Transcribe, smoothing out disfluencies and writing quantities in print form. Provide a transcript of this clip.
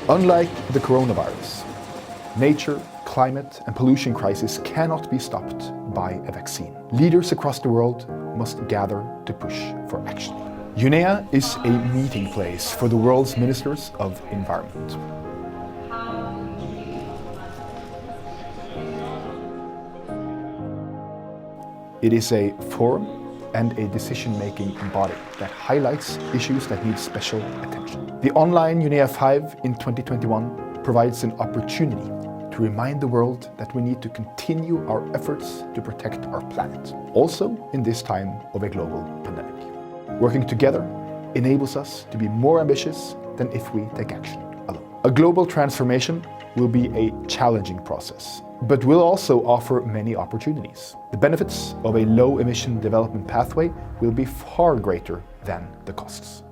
Unlike the coronavirus, nature, climate and pollution crisis cannot be stopped by a vaccine. Leaders across the world must gather to push for action. UNEA is a meeting place for the world's ministers of environment. It is a forum and a decision-making body that highlights issues that need special attention. The online UNEA 5 in 2021 provides an opportunity to remind the world that we need to continue our efforts to protect our planet, also in this time of a global pandemic. Working together enables us to be more ambitious than if we take action alone. A global transformation will be a challenging process, but will also offer many opportunities. The benefits of a low-emission development pathway will be far greater than the costs.